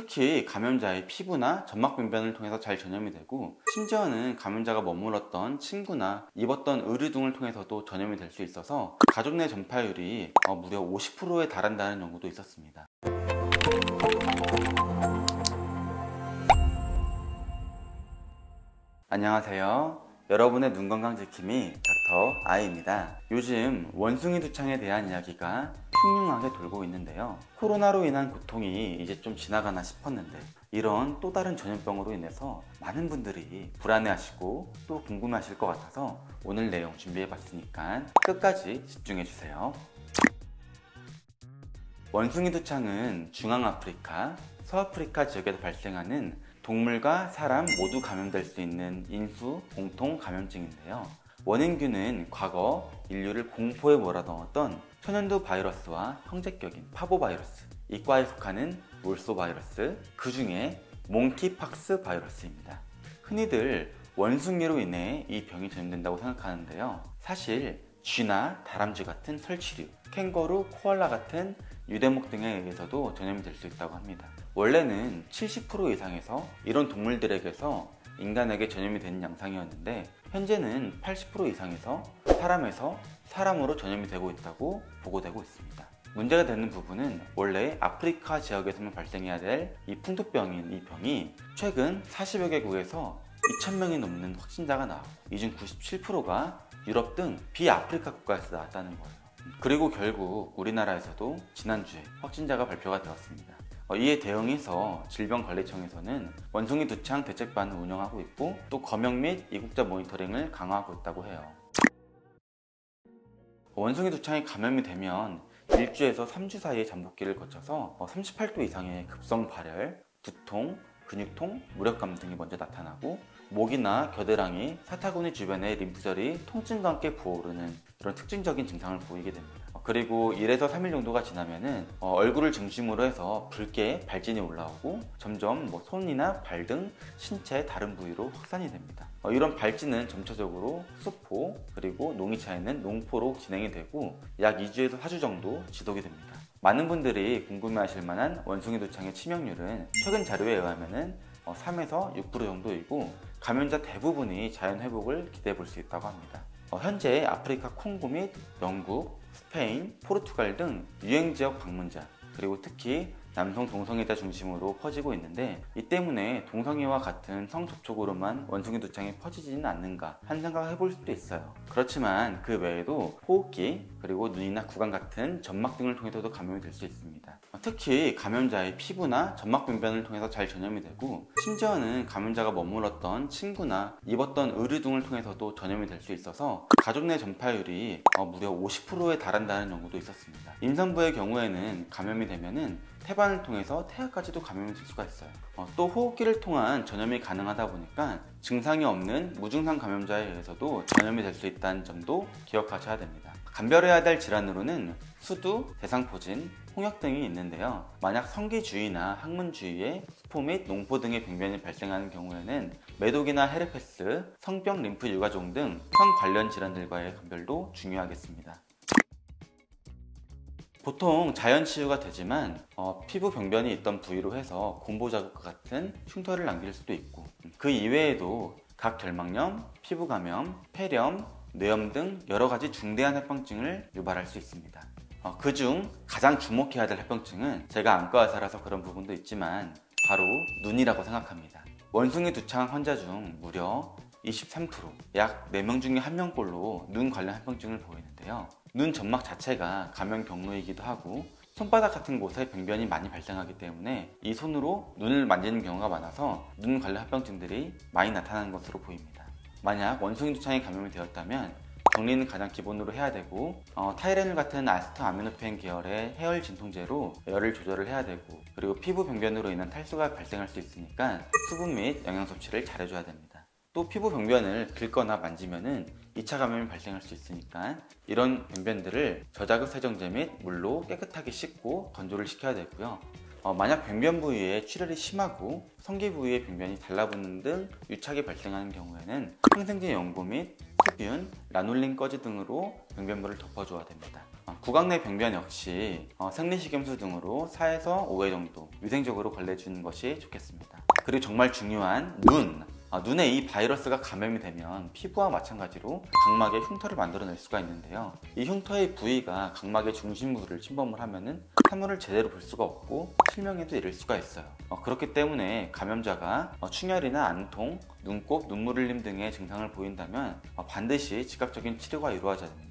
특히 감염자의 피부나 점막 변변을 통해서 잘 전염이 되고, 심지어는 감염자가 머물렀던 침구나 입었던 의류 등을 통해서도 전염이 될 수 있어서 가족 내 전파율이 무려 50%에 달한다는 연구도 있었습니다. 안녕하세요. 여러분의 눈 건강 지킴이 닥터 아이입니다. 요즘 원숭이 두창에 대한 이야기가 흉흉하게 돌고 있는데요. 코로나로 인한 고통이 이제 좀 지나가나 싶었는데, 이런 또 다른 전염병으로 인해서 많은 분들이 불안해하시고 또 궁금해하실 것 같아서 오늘 내용 준비해봤으니까 끝까지 집중해주세요. 원숭이 두창은 중앙아프리카, 서아프리카 지역에서 발생하는 동물과 사람 모두 감염될 수 있는 인수 공통 감염증인데요. 원인균은 과거 인류를 공포에 몰아넣었던 천연두 바이러스와 형제격인 파보바이러스, 이과에 속하는 몰소 바이러스, 그 중에 몽키팍스 바이러스입니다. 흔히들 원숭이로 인해 이 병이 전염된다고 생각하는데요. 사실 쥐나 다람쥐 같은 설치류, 캥거루, 코알라 같은 유대목 등에 의해서도 전염이 될 수 있다고 합니다. 원래는 70% 이상에서 이런 동물들에게서 인간에게 전염이 되는 양상이었는데, 현재는 80% 이상에서 사람에서 사람으로 전염이 되고 있다고 보고되고 있습니다. 문제가 되는 부분은 원래 아프리카 지역에서만 발생해야 될 이 풍토병인 이 병이 최근 40여 개국에서 2,000명이 넘는 확진자가 나오고, 이 중 97%가 유럽 등 비아프리카 국가에서 나왔다는 거예요. 그리고 결국 우리나라에서도 지난주에 확진자가 발표가 되었습니다. 이에 대응해서 질병관리청에서는 원숭이 두창 대책반을 운영하고 있고, 또 검역 및 이국자 모니터링을 강화하고 있다고 해요. 원숭이 두창에 감염이 되면 1주에서 3주 사이의 잠복기를 거쳐서 38도 이상의 급성 발열, 두통, 근육통, 무력감 등이 먼저 나타나고, 목이나 겨드랑이, 사타구니 주변의 림프절이 통증과 함께 부어오르는 이런 특징적인 증상을 보이게 됩니다. 그리고 1에서 3일 정도가 지나면은 얼굴을 중심으로 해서 붉게 발진이 올라오고, 점점 손이나 발 등 신체 다른 부위로 확산이 됩니다. 이런 발진은 점차적으로 수포, 그리고 농이 차 있는 농포로 진행이 되고, 약 2주에서 4주 정도 지속이 됩니다. 많은 분들이 궁금해하실 만한 원숭이 두창의 치명률은 최근 자료에 의하면 3에서 6% 정도이고, 감염자 대부분이 자연 회복을 기대해 볼 수 있다고 합니다. 현재 아프리카 콩고 및 영국, 스페인, 포르투갈 등 유행 지역 방문자, 그리고 특히 남성 동성애자 중심으로 퍼지고 있는데, 이 때문에 동성애와 같은 성 접촉으로만 원숭이 두창이 퍼지지는 않는가 하는 생각을 해볼 수도 있어요. 그렇지만 그 외에도 호흡기, 그리고 눈이나 구강 같은 점막 등을 통해서도 감염이 될 수 있습니다. 특히 감염자의 피부나 점막 변변을 통해서 잘 전염이 되고, 심지어는 감염자가 머물렀던 침구나 입었던 의류 등을 통해서도 전염이 될 수 있어서 가족 내 전파율이 무려 50%에 달한다는 연구도 있었습니다. 임산부의 경우에는 감염이 되면은 태반을 통해서 태아까지도 감염이 될 수가 있어요. 또 호흡기를 통한 전염이 가능하다 보니까 증상이 없는 무증상 감염자에 의해서도 전염이 될 수 있다는 점도 기억하셔야 됩니다. 감별해야 될 질환으로는 수두, 대상포진, 홍역 등이 있는데요. 만약 성기 주위나 항문 주위에 수포 및 농포 등의 병변이 발생하는 경우에는 메독이나 헤르페스, 성병 림프 유가종 등 성 관련 질환들과의 감별도 중요하겠습니다. 보통 자연 치유가 되지만 피부 병변이 있던 부위로 해서 곰보 자국과 같은 흉터를 남길 수도 있고, 그 이외에도 각 결막염, 피부 감염, 폐렴, 뇌염 등 여러 가지 중대한 합병증을 유발할 수 있습니다. 그중 가장 주목해야 될 합병증은 제가 안과 의사라서 그런 부분도 있지만 바로 눈이라고 생각합니다. 원숭이 두창 환자 중 무려 23%, 약 4명 중에 1명꼴로 눈 관련 합병증을 보이는데요. 눈 점막 자체가 감염 경로이기도 하고, 손바닥 같은 곳에 병변이 많이 발생하기 때문에 이 손으로 눈을 만지는 경우가 많아서 눈 관련 합병증들이 많이 나타나는 것으로 보입니다. 만약 원숭이 두창에 감염이 되었다면 격리는 가장 기본으로 해야 되고, 타이레놀 같은 아세토아미노펜 계열의 해열 진통제로 열을 조절을 해야 되고, 그리고 피부 병변으로 인한 탈수가 발생할 수 있으니까 수분 및 영양 섭취를 잘 해줘야 됩니다. 또 피부 병변을 긁거나 만지면은 2차 감염이 발생할 수 있으니까 이런 병변들을 저자극 세정제 및 물로 깨끗하게 씻고 건조를 시켜야 되고요. 만약 병변 부위에 출혈이 심하고 성기 부위의 병변이 달라붙는 등 유착이 발생하는 경우에는 항생제 연고 및 흡윤, 라놀린 꺼지 등으로 병변부를 덮어줘야 됩니다. 구강 내 병변 역시 생리식염수 등으로 4에서 5회 정도 위생적으로 관리해주는 것이 좋겠습니다. 그리고 정말 중요한 눈에 이 바이러스가 감염이 되면 피부와 마찬가지로 각막에 흉터를 만들어낼 수가 있는데요. 이 흉터의 부위가 각막의 중심부를 침범을 하면은 사물을 제대로 볼 수가 없고 실명에도 이를 수가 있어요. 그렇기 때문에 감염자가 충혈이나 안통, 눈곱, 눈물 흘림 등의 증상을 보인다면 반드시 즉각적인 치료가 이루어져야 됩니다.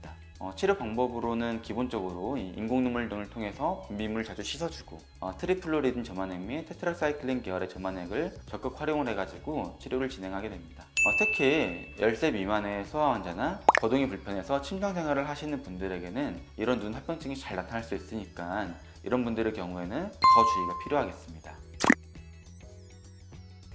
치료 방법으로는 기본적으로 인공 눈물 등을 통해서 분비물을 자주 씻어주고 트리플로리딘 점화액 및 테트라사이클린 계열의 점화액을 적극 활용을 해가지고 치료를 진행하게 됩니다. 특히 10세 미만의 소아 환자나 거동이 불편해서 침상 생활을 하시는 분들에게는 이런 눈 합병증이 잘 나타날 수 있으니까 이런 분들의 경우에는 더 주의가 필요하겠습니다.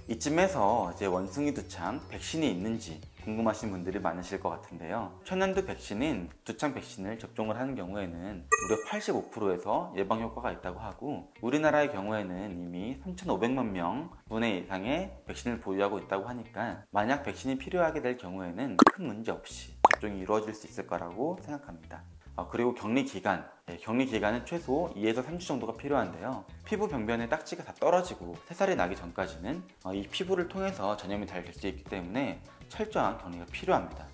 이쯤에서 이제 원숭이 두창 백신이 있는지 궁금하신 분들이 많으실 것 같은데요. 천연두 백신인 두창 백신을 접종을 하는 경우에는 무려 85%에서 예방 효과가 있다고 하고, 우리나라의 경우에는 이미 3,500만 명 분의 이상의 백신을 보유하고 있다고 하니까 만약 백신이 필요하게 될 경우에는 큰 문제 없이 접종이 이루어질 수 있을 거라고 생각합니다. 그리고 격리 기간은 최소 2에서 3주 정도가 필요한데요. 피부 병변에 딱지가 다 떨어지고 새살이 나기 전까지는 이 피부를 통해서 전염이 잘 될 수 있기 때문에 철저한 격리가 필요합니다.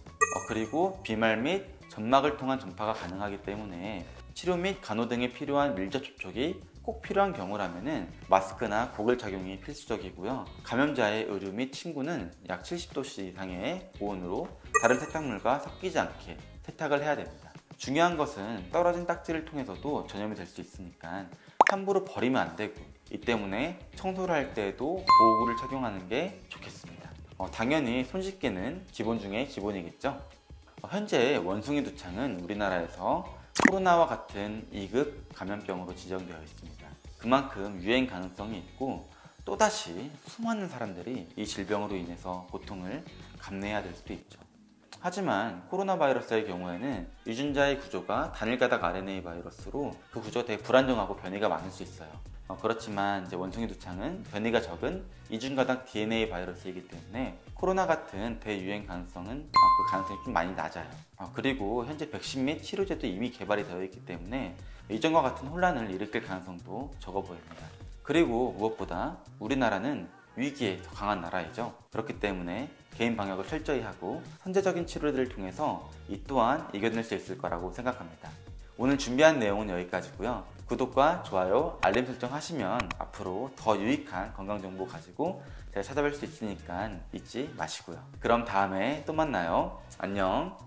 그리고 비말 및 점막을 통한 전파가 가능하기 때문에 치료 및 간호 등에 필요한 밀접 접촉이 꼭 필요한 경우라면은 마스크나 고글 착용이 필수적이고요. 감염자의 의류 및 침구는 약 70도씨 이상의 고온으로 다른 세탁물과 섞이지 않게 세탁을 해야 됩니다. 중요한 것은 떨어진 딱지를 통해서도 전염이 될 수 있으니까 함부로 버리면 안 되고, 이 때문에 청소를 할 때에도 보호구를 착용하는 게 좋겠습니다. 당연히 손 씻기는 기본 중에 기본이겠죠. 현재 원숭이 두창은 우리나라에서 코로나와 같은 2급 감염병으로 지정되어 있습니다. 그만큼 유행 가능성이 있고 또다시 수많은 사람들이 이 질병으로 인해서 고통을 감내해야 될 수도 있죠. 하지만 코로나 바이러스의 경우에는 유전자의 구조가 단일가닥 RNA 바이러스로 그 구조가 되게 불안정하고 변이가 많을 수 있어요. 그렇지만 이제 원숭이 두창은 변이가 적은 이중가닥 DNA 바이러스이기 때문에 코로나 같은 대유행 가능성은 그 가능성이 좀 많이 낮아요. 그리고 현재 백신 및 치료제도 이미 개발이 되어 있기 때문에 이전과 같은 혼란을 일으킬 가능성도 적어 보입니다. 그리고 무엇보다 우리나라는 위기에 더 강한 나라이죠. 그렇기 때문에 개인 방역을 철저히 하고 선제적인 치료들을 통해서 이 또한 이겨낼 수 있을 거라고 생각합니다. 오늘 준비한 내용은 여기까지고요. 구독과 좋아요, 알림 설정 하시면 앞으로 더 유익한 건강정보 가지고 제가 찾아뵐 수 있으니까 잊지 마시고요. 그럼 다음에 또 만나요. 안녕.